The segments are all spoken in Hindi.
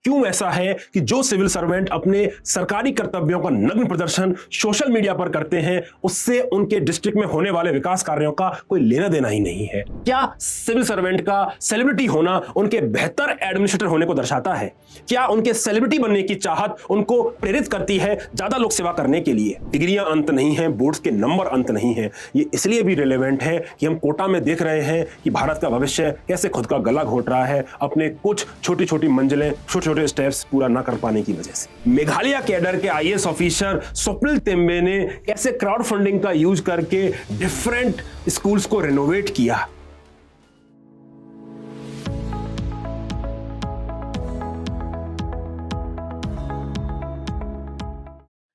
क्यों ऐसा है कि जो सिविल सर्वेंट अपने सरकारी कर्तव्यों का नग्न प्रदर्शन सोशल मीडिया पर करते हैं उससे उनके डिस्ट्रिक्ट में होने वाले विकास कार्यों का कोई लेना देना ही नहीं है। क्या सिविल सर्वेंट का सेलिब्रिटी होना उनके बेहतर एडमिनिस्ट्रेटर होने को दर्शाता है? क्या उनके सेलिब्रिटी बनने की चाहत उनको प्रेरित करती है ज्यादा लोक सेवा करने के लिए? डिग्रियां अंत नहीं है, बोर्ड्स के नंबर अंत नहीं है। ये इसलिए भी रिलेवेंट है कि हम कोटा में देख रहे हैं कि भारत का भविष्य कैसे खुद का गला घोट रहा है अपने कुछ छोटी छोटी मंजिलें, छोटे छोटे स्टेप्स पूरा ना कर पाने की वजह से। मेघालय कैडर के आईएएस ऑफिसर स्वप्निल टेम्बे ने कैसे क्राउड फंडिंग का यूज करके डिफरेंट स्कूल्स को रेनोवेट किया।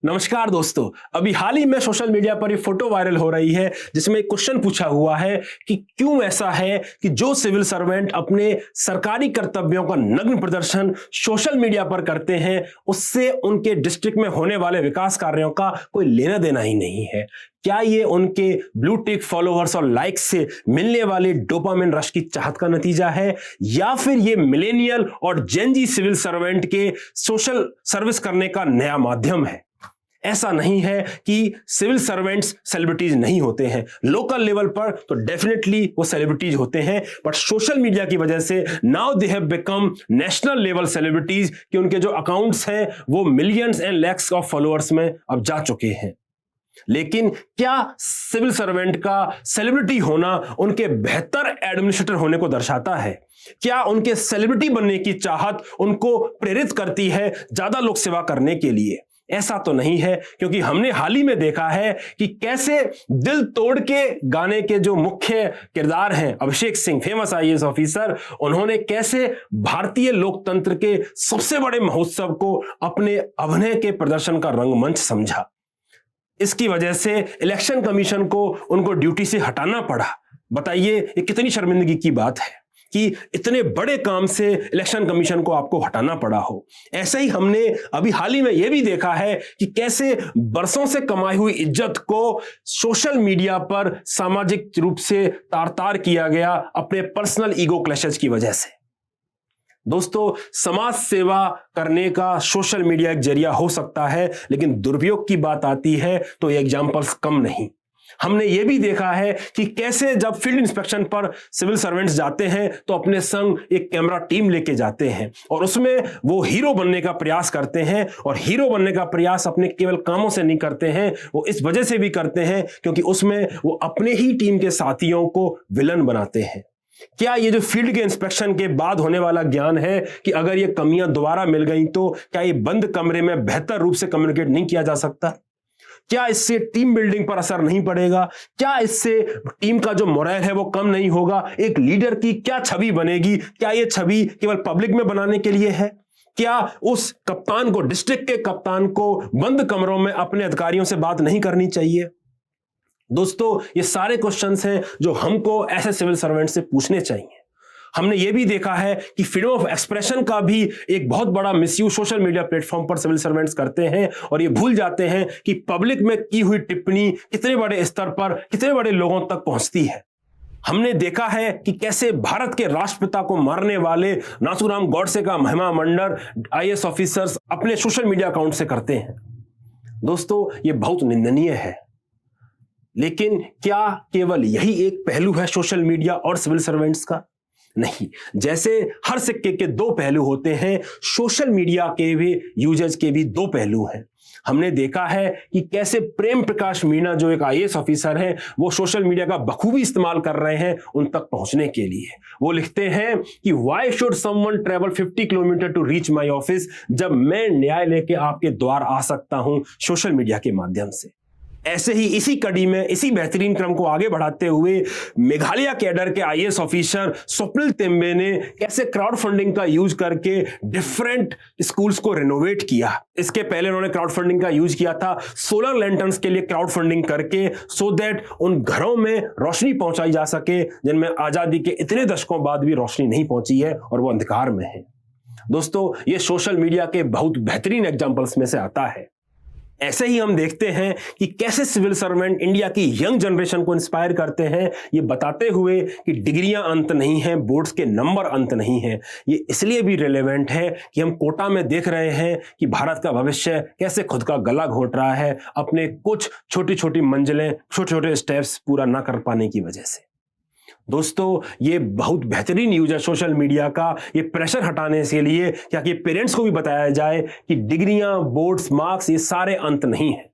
नमस्कार दोस्तों, अभी हाल ही में सोशल मीडिया पर एक फोटो वायरल हो रही है जिसमें एक क्वेश्चन पूछा हुआ है कि क्यों ऐसा है कि जो सिविल सर्वेंट अपने सरकारी कर्तव्यों का नग्न प्रदर्शन सोशल मीडिया पर करते हैं उससे उनके डिस्ट्रिक्ट में होने वाले विकास कार्यों का कोई लेना देना ही नहीं है। क्या ये उनके ब्लू टिक फॉलोअर्स और लाइक्स से मिलने वाले डोपामिन रश की चाहत का नतीजा है, या फिर ये मिलेनियल और जेन जी सिविल सर्वेंट के सोशल सर्विस करने का नया माध्यम है? ऐसा नहीं है कि सिविल सर्वेंट्स सेलिब्रिटीज नहीं होते हैं। लोकल लेवल पर तो डेफिनेटली वो सेलिब्रिटीज होते हैं, बट सोशल मीडिया की वजह से now they have become national level celebrities कि उनके जो अकाउंट्स हैं वो millions and lakhs of followers में अब जा चुके हैं। लेकिन क्या सिविल सर्वेंट का सेलिब्रिटी होना उनके बेहतर एडमिनिस्ट्रेटर होने को दर्शाता है? क्या उनके सेलिब्रिटी बनने की चाहत उनको प्रेरित करती है ज्यादा लोक सेवा करने के लिए? ऐसा तो नहीं है, क्योंकि हमने हाल ही में देखा है कि कैसे दिल तोड़ के गाने के जो मुख्य किरदार हैं Abhishek Singh, famous IAS officer, उन्होंने कैसे भारतीय लोकतंत्र के सबसे बड़े महोत्सव को अपने अभिनय के प्रदर्शन का रंगमंच समझा। इसकी वजह से इलेक्शन कमीशन को उनको ड्यूटी से हटाना पड़ा। बताइए ये कितनी शर्मिंदगी की बात है कि इतने बड़े काम से इलेक्शन कमीशन को आपको हटाना पड़ा हो। ऐसे ही हमने अभी हाल ही में यह भी देखा है कि कैसे बरसों से कमाई हुई इज्जत को सोशल मीडिया पर सामाजिक रूप से तार-तार किया गया अपने पर्सनल ईगो क्लैशेस की वजह से। दोस्तों, समाज सेवा करने का सोशल मीडिया एक जरिया हो सकता है, लेकिन दुरुपयोग की बात आती है तो ये एग्जाम्पल्स कम नहीं। हमने ये भी देखा है कि कैसे जब फील्ड इंस्पेक्शन पर सिविल सर्वेंट्स जाते हैं तो अपने संग एक कैमरा टीम लेके जाते हैं और उसमें वो हीरो बनने का प्रयास करते हैं। और हीरो बनने का प्रयास अपने केवल कामों से नहीं करते हैं, वो इस वजह से भी करते हैं क्योंकि उसमें वो अपने ही टीम के साथियों को विलन बनाते हैं। क्या ये जो फील्ड के इंस्पेक्शन के बाद होने वाला ज्ञान है कि अगर ये कमियां दोबारा मिल गई तो क्या ये बंद कमरे में बेहतर रूप से कम्युनिकेट नहीं किया जा सकता? क्या इससे टीम बिल्डिंग पर असर नहीं पड़ेगा? क्या इससे टीम का जो मोरल है वो कम नहीं होगा? एक लीडर की क्या छवि बनेगी? क्या ये छवि केवल पब्लिक में बनाने के लिए है? क्या उस कप्तान को, डिस्ट्रिक्ट के कप्तान को बंद कमरों में अपने अधिकारियों से बात नहीं करनी चाहिए? दोस्तों, ये सारे क्वेश्चंस हैं जो हमको ऐसे सिविल सर्वेंट से पूछने चाहिए। हमने ये भी देखा है कि फ्रीडम ऑफ एक्सप्रेशन का भी एक बहुत बड़ा मिसयूज सोशल मीडिया प्लेटफॉर्म पर सिविल सर्वेंट्स करते हैं और ये भूल जाते हैं कि पब्लिक में की हुई टिप्पणी कितने बड़े स्तर पर, कितने बड़े लोगों तक पहुंचती है। हमने देखा है कि कैसे भारत के राष्ट्रपिता को मारने वाले नाथूराम गॉडसे का महिमा मंडन आईएएस ऑफिसर्स अपने सोशल मीडिया अकाउंट से करते हैं। दोस्तों, ये बहुत निंदनीय है। लेकिन क्या केवल यही एक पहलू है सोशल मीडिया और सिविल सर्वेंट्स का? नहीं, जैसे हर सिक्के के दो पहलू होते हैं, सोशल मीडिया के भी यूजर्स के भी दो पहलू हैं। हमने देखा है कि कैसे प्रेम प्रकाश मीणा जो एक आईएएस ऑफिसर हैं, वो सोशल मीडिया का बखूबी इस्तेमाल कर रहे हैं उन तक पहुंचने के लिए। वो लिखते हैं कि why should someone travel 50 kilometre to reach my office, जब मैं न्याय लेके आपके द्वार आ सकता हूं सोशल मीडिया के माध्यम से। ऐसे ही इसी कड़ी में, इसी बेहतरीन क्रम को आगे बढ़ाते हुए मेघालय कैडर के आईएएस ऑफिसर स्वप्निल टेम्बे ने कैसे क्राउड फंडिंग का यूज करके डिफरेंट स्कूल्स को रेनोवेट किया। इसके पहले उन्होंने क्राउड फंडिंग का यूज किया था सोलर लैंटर्न्स के लिए क्राउड फंडिंग करके, सो दैट उन घरों में रोशनी पहुंचाई जा सके जिनमें आजादी के इतने दशकों बाद भी रोशनी नहीं पहुंची है और वो अंधकार में है। दोस्तों, ये सोशल मीडिया के बहुत बेहतरीन एग्जाम्पल्स में से आता है। ऐसे ही हम देखते हैं कि कैसे सिविल सर्वेंट इंडिया की यंग जनरेशन को इंस्पायर करते हैं, ये बताते हुए कि डिग्रियां अंत नहीं हैं, बोर्ड्स के नंबर अंत नहीं हैं। ये इसलिए भी रिलेवेंट है कि हम कोटा में देख रहे हैं कि भारत का भविष्य कैसे खुद का गला घोंट रहा है अपने कुछ छोटी छोटी मंजिलें, छोटे छोटे स्टेप्स पूरा ना कर पाने की वजह से। दोस्तों, ये बहुत बेहतरीन न्यूज है सोशल मीडिया का, ये प्रेशर हटाने के लिए, ताकि पेरेंट्स को भी बताया जाए कि डिग्रियां, बोर्ड्स, मार्क्स ये सारे अंत नहीं है।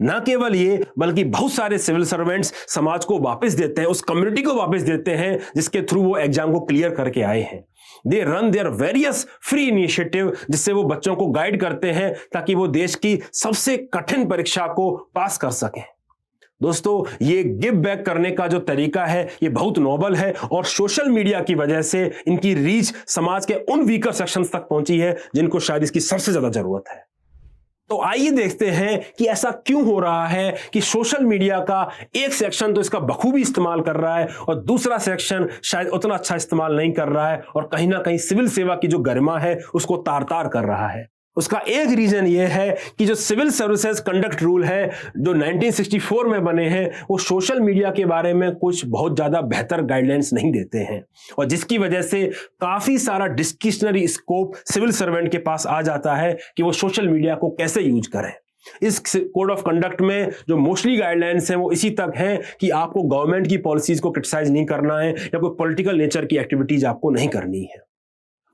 ना केवल ये, बल्कि बहुत सारे सिविल सर्वेंट्स समाज को वापस देते हैं, उस कम्युनिटी को वापस देते हैं जिसके थ्रू वो एग्जाम को क्लियर करके आए हैं। They run there various free initiative, जिससे वो बच्चों को गाइड करते हैं ताकि वो देश की सबसे कठिन परीक्षा को पास कर सकें। दोस्तों, ये गिव बैक करने का जो तरीका है ये बहुत नोबल है और सोशल मीडिया की वजह से इनकी रीच समाज के उन वीकर सेक्शंस तक पहुंची है जिनको शायद इसकी सबसे ज्यादा जरूरत है। तो आइए देखते हैं कि ऐसा क्यों हो रहा है कि सोशल मीडिया का एक सेक्शन तो इसका बखूबी इस्तेमाल कर रहा है और दूसरा सेक्शन शायद उतना अच्छा इस्तेमाल नहीं कर रहा है और कहीं ना कहीं सिविल सेवा की जो गरिमा है उसको तार तार कर रहा है। उसका एक रीजन यह है कि जो सिविल सर्विसेज कंडक्ट रूल है जो 1964 में बने हैं, वो सोशल मीडिया के बारे में कुछ बहुत ज्यादा बेहतर गाइडलाइंस नहीं देते हैं और जिसकी वजह से काफी सारा डिस्क्रिशनरी स्कोप सिविल सर्वेंट के पास आ जाता है कि वो सोशल मीडिया को कैसे यूज करें। इस कोड ऑफ कंडक्ट में जो मोस्टली गाइडलाइंस हैं वो इसी तक हैं कि आपको गवर्नमेंट की पॉलिसीज को क्रिटिसाइज नहीं करना है या कोई पॉलिटिकल नेचर की एक्टिविटीज आपको नहीं करनी है।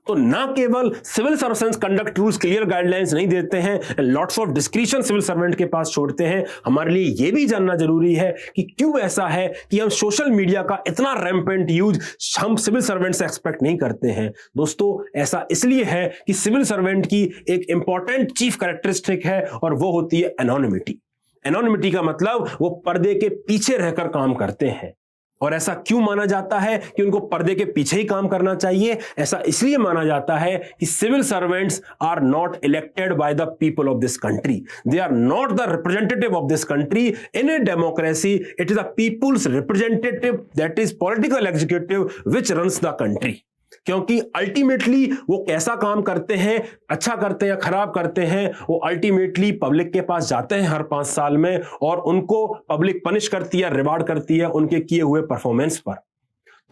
तो ना केवल civil services conduct rules clear guidelines नहीं देते हैं, lots of discretion civil servant के पास छोड़ते हैं, हमारे लिए यह भी जानना जरूरी है कि क्यों ऐसा है कि हम सोशल मीडिया का इतना रैम्पेंट यूज हम सिविल सर्वेंट से एक्सपेक्ट नहीं करते हैं। दोस्तों, ऐसा इसलिए है कि सिविल सर्वेंट की एक इंपॉर्टेंट चीफ कैरेक्टरिस्टिक है और वो होती है एनोनिमिटी। एनोनिमिटी का मतलब वो पर्दे के पीछे रहकर काम करते हैं। और ऐसा क्यों माना जाता है कि उनको पर्दे के पीछे ही काम करना चाहिए? ऐसा इसलिए माना जाता है कि civil servants are not elected by the people of this country, they are not the representative of this country. In a democracy it is the people's representative, that is political executive which runs the country. क्योंकि अल्टीमेटली वो कैसा काम करते हैं, अच्छा करते हैं या खराब करते हैं, वो अल्टीमेटली पब्लिक के पास जाते हैं हर 5 साल में और उनको पब्लिक पनिश करती है, रिवार्ड करती है उनके किए हुए परफॉर्मेंस पर।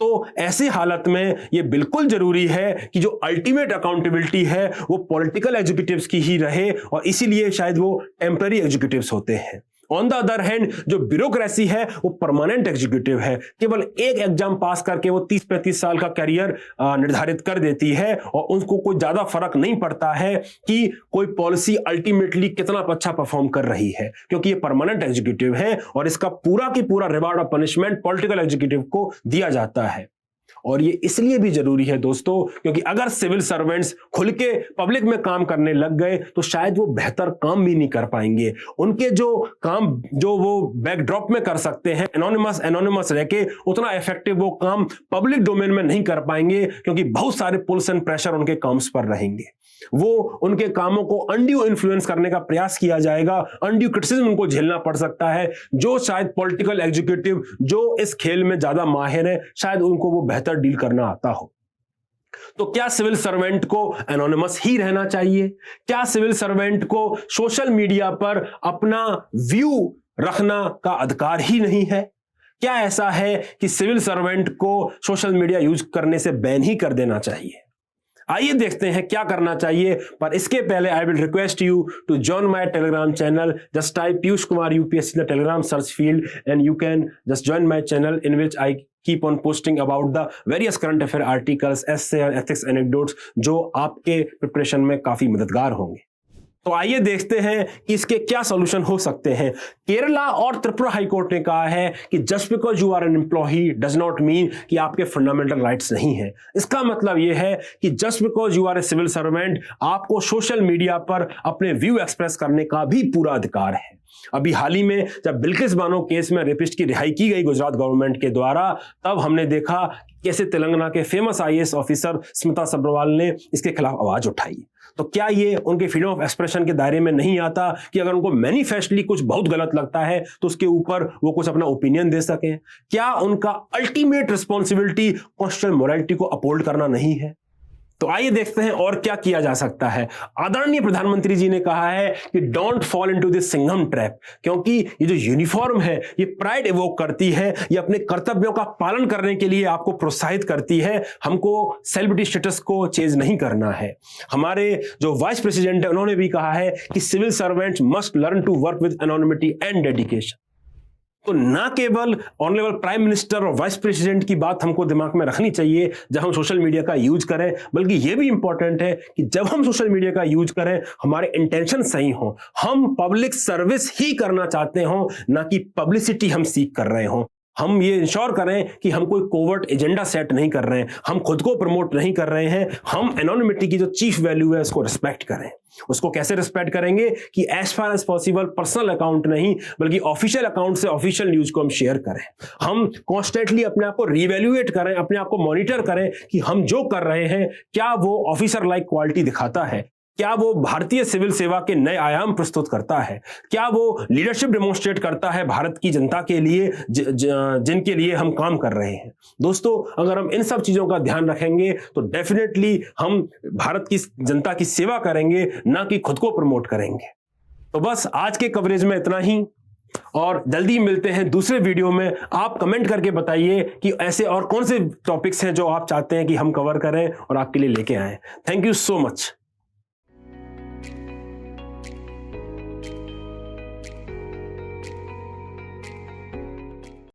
तो ऐसी हालत में ये बिल्कुल जरूरी है कि जो अल्टीमेट अकाउंटेबिलिटी है वो पॉलिटिकल एग्जीक्यूटिव्स की ही रहे और इसीलिए शायद वो टेम्पररी एग्जीक्यूटिव्स होते हैं। ऑन द अदर हैंड जो ब्यूरोक्रेसी है वो परमानेंट एग्जीक्यूटिव है, केवल एक एग्जाम पास करके वो 30-35 साल का करियर निर्धारित कर देती है और उनको कोई ज्यादा फर्क नहीं पड़ता है कि कोई पॉलिसी अल्टीमेटली कितना अच्छा परफॉर्म कर रही है, क्योंकि ये परमानेंट एग्जीक्यूटिव है और इसका पूरा की पूरा रिवार्ड और पनिशमेंट पॉलिटिकल एग्जीक्यूटिव को दिया जाता है। और ये इसलिए भी जरूरी है दोस्तों क्योंकि अगर सिविल सर्वेंट्स खुल के पब्लिक में काम करने लग गए तो शायद वो बेहतर काम भी नहीं कर पाएंगे। उनके जो काम जो वो बैकड्रॉप में कर सकते हैं एनोनिमस रह के, उतना इफेक्टिव वो काम पब्लिक डोमेन में नहीं कर पाएंगे क्योंकि बहुत सारे पुल्स एंड प्रेशर उनके काम्स पर रहेंगे। वो उनके कामों को अनड्यू इन्फ्लुएंस करने का प्रयास किया जाएगा, अनड्यू क्रिटिसिज्म उनको झेलना पड़ सकता है, जो शायद पॉलिटिकल एग्जीक्यूटिव जो इस खेल में ज्यादा माहिर है शायद उनको वो बेहतर डील करना आता हो। तो क्या सिविल सर्वेंट को एनोनिमस ही रहना चाहिए? क्या सिविल सर्वेंट को सोशल मीडिया पर अपना व्यू रखना का अधिकार ही नहीं है? क्या ऐसा है कि सिविल सर्वेंट को सोशल मीडिया यूज करने से बैन ही कर देना चाहिए? आइए देखते हैं क्या करना चाहिए, पर इसके पहले I will request you to join my Telegram channel. Just type Piyush Kumar UPSC in the Telegram search field and you can just join my channel in which I keep on posting about the various current affair articles, essay and ethics anecdotes जो आपके प्रिपरेशन में काफी मददगार होंगे। तो आइए देखते हैं कि इसके क्या सॉल्यूशन हो सकते हैं। केरला और त्रिपुरा हाईकोर्ट ने कहा है कि just because you are an employee does not mean कि आपके फंडामेंटल राइट्स नहीं है। इसका मतलब यह है कि just because you are a civil servant आपको सोशल मीडिया पर अपने व्यू एक्सप्रेस करने का भी पूरा अधिकार है। अभी हाल ही में जब बिल्किस बानो केस में रेपिस्ट की रिहाई की गई गुजरात गवर्नमेंट के द्वारा, तब हमने देखा कैसे तेलंगाना के famous IAS officer Smita Sabharwal ने इसके खिलाफ आवाज उठाई। तो क्या ये उनके फ्रीडम ऑफ एक्सप्रेशन के दायरे में नहीं आता कि अगर उनको मैनिफेस्टली कुछ बहुत गलत लगता है तो उसके ऊपर वो कुछ अपना ओपिनियन दे सकें? क्या उनका अल्टीमेट रिस्पॉन्सिबिलिटी कॉन्स्टिट्यूशनल मोरालिटी को अपहोल्ड करना नहीं है? तो आइए देखते हैं और क्या किया जा सकता है। आदरणीय प्रधानमंत्री जी ने कहा है कि don't fall into this Singham trap, क्योंकि ये जो यूनिफॉर्म है ये प्राइड इवोक करती है, ये अपने कर्तव्यों का पालन करने के लिए आपको प्रोत्साहित करती है। हमको सेलिब्रिटी स्टेटस को चेंज नहीं करना है। हमारे जो वाइस प्रेसिडेंट है उन्होंने भी कहा है कि civil servants must learn to work with anonymity and dedication. तो ना केवल ऑनरेबल प्राइम मिनिस्टर और वाइस प्रेसिडेंट की बात हमको दिमाग में रखनी चाहिए जब हम सोशल मीडिया का यूज करें, बल्कि यह भी इंपॉर्टेंट है कि जब हम सोशल मीडिया का यूज करें हमारे इंटेंशन सही हो, हम पब्लिक सर्विस ही करना चाहते हो, ना कि पब्लिसिटी हम सीख कर रहे हो। हम ये इंश्योर करें कि हम कोई कोवर्ट एजेंडा सेट नहीं कर रहे हैं, हम खुद को प्रमोट नहीं कर रहे हैं, हम एनोनिमिटी की जो चीफ वैल्यू है उसको रिस्पेक्ट करें। उसको कैसे रिस्पेक्ट करेंगे कि as far as possible personal account नहीं बल्कि ऑफिशियल अकाउंट से ऑफिशियल न्यूज को हम शेयर करें। हम कॉन्स्टेंटली अपने आप को रिवैल्यूएट करें, अपने आप को मॉनिटर करें कि हम जो कर रहे हैं क्या वो ऑफिसर लाइक क्वालिटी दिखाता है, क्या वो भारतीय सिविल सेवा के नए आयाम प्रस्तुत करता है, क्या वो लीडरशिप डेमोन्स्ट्रेट करता है भारत की जनता के लिए जिनके लिए हम काम कर रहे हैं। दोस्तों, अगर हम इन सब चीजों का ध्यान रखेंगे तो डेफिनेटली हम भारत की जनता की सेवा करेंगे, ना कि खुद को प्रमोट करेंगे। तो बस आज के कवरेज में इतना ही, और जल्दी मिलते हैं दूसरे वीडियो में। आप कमेंट करके बताइए कि ऐसे और कौन से टॉपिक्स हैं जो आप चाहते हैं कि हम कवर करें और आपके लिए लेके आए। Thank you so much.